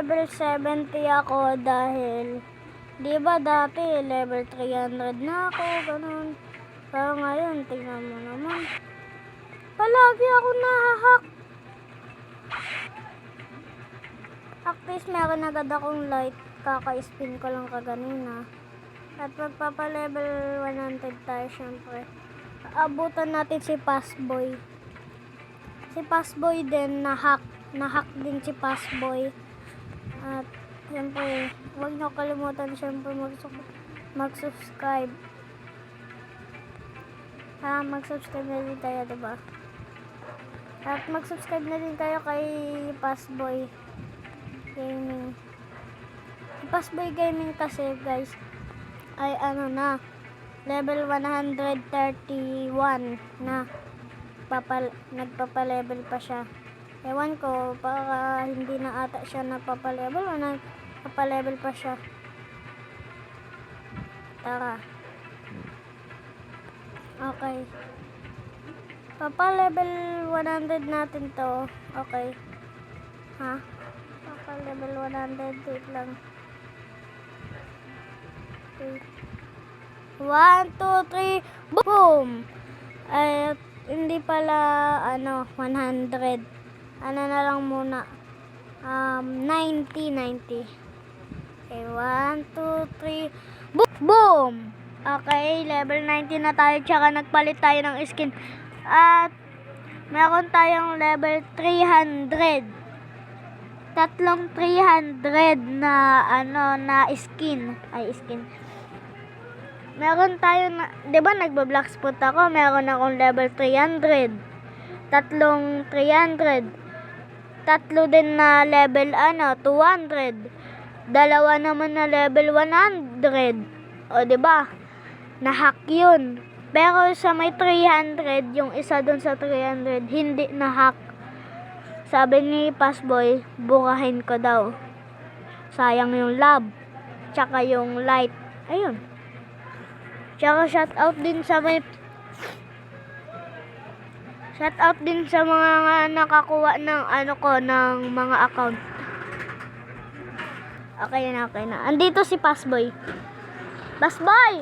level 70 ako dahil di ba dati level 300 na ako, ganun. Pero ngayon, tingnan mo naman. Palagi ako nahahack. At least meron agad akong light. Kaka-spin ko lang kaganina. At magpapa-level 100 tayo syempre. Abutan natin si Passboy. Si Passboy din nahack. Nahack din si Passboy. At syempre, huwag nyo kalimutan syempre mag-subscribe. Mag-subscribe na din tayo, diba? At mag-subscribe na din kayo kay Passboy Gaming. Passboy Gaming kasi guys ay ano na, level 131 na. Nagpapa-level pa siya. Ewan ko, para hindi na ata siya napapa-level o napapa-level pa siya. Tara. Okay. Papa-level 100 natin to. Okay. Ha? Papa-level 100. Wait lang. Okay. 1, 2, 3. Boom! Ay, hindi pala, 100. Ano na lang muna. 90. Okay, 1, 2, 3. Boom! Okay, level 90 na tayo. Tsaka nagpalit tayo ng skin. At meron tayong level 300. Tatlong 300 na na skin. Ay, skin. Meron tayo na, 'di ba nagba-blackspot ako? Meron akong level 300. Tatlong 300. Tatlo din na level 200. Dalawa naman na level 100. O 'di ba? Na-hack 'yun. Pero sa may 300, yung isa dun sa 300, hindi na-hack. Sabi ni Passboy, bukahin ko daw. Sayang yung lab. Tsaka yung light. Ayun. Tsaka shoutout din sa mga nakakuha ng ng mga account. Okay na. Andito si Passboy. Passboy!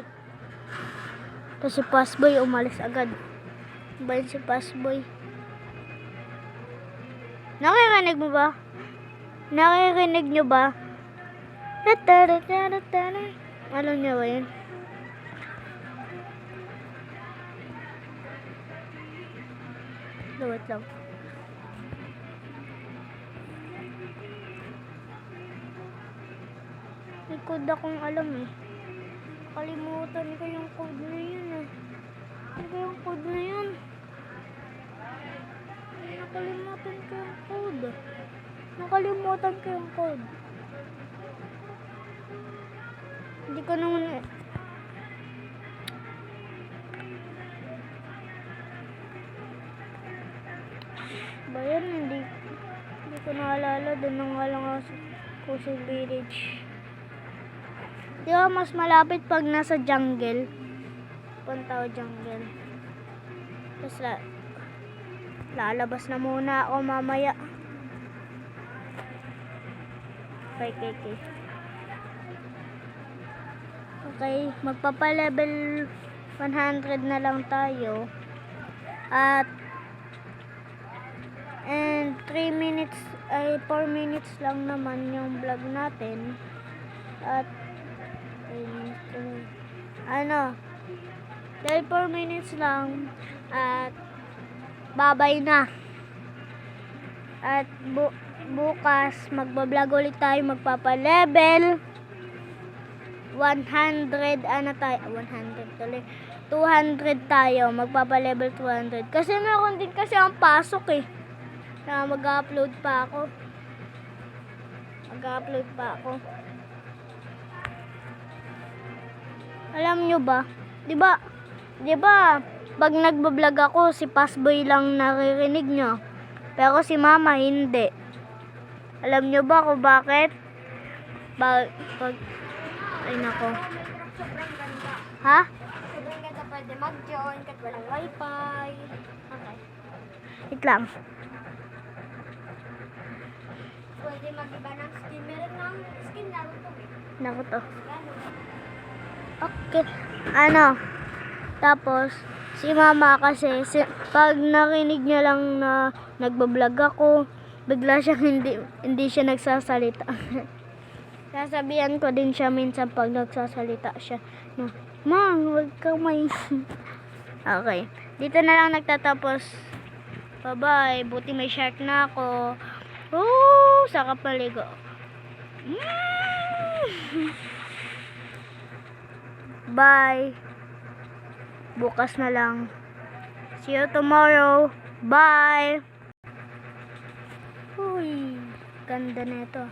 Ito si Passboy, umalis agad. Bayan si Passboy. Nakirinig mo ba? Nakirinig nyo ba? Alam nyo ba yun? Wait lang. May code akong alam eh. Kalimutan ko yung code na yun eh. Ano ba yung code na yun? Nakalimutan ko yung code. Hindi ko naman ba yan? Hindi ko naalala. Doon na nga lang ako sa Coastal Village. Di ba mas malapit pag nasa jungle? Punta o jungle. Tapos lalabas na muna ako mamaya. Okay, magpapa-level 100 na lang tayo. At 4 minutes lang naman yung vlog natin. At dahil 4 minutes lang at babay na. At bukas magbablog ulit tayo, magpapa-level 100 200 tayo, magpapa-level 200 kasi meron din kasi ang pasok eh na mag-upload pa ako. Alam nyo ba? Di ba pag nagbablog ako, si Passboy lang naririnig nyo. Pero si Mama hindi. Alam nyo ba kung bakit? Ay nako. Ha? Sobrang ganda, pwede mag-join kahit walang wifi. Okay. Wait lang. pwede mag-iba ng skin. Meron ng skin Naruto eh. Naruto. Ganun. Okay. Ano? Tapos, si mama kasi, pag narinig niya lang na nagbablog ako, bigla siyang hindi siya nagsasalita. Sasabihan ko din siya minsan pag nagsasalita siya. No, Ma, huwag kang may... Okay. Dito na lang nagtatapos. Bye-bye. Buti may shark na ako. Sarap maligo. Bye. Bukas na lang. See you tomorrow. Bye. Uy, ganda na ito.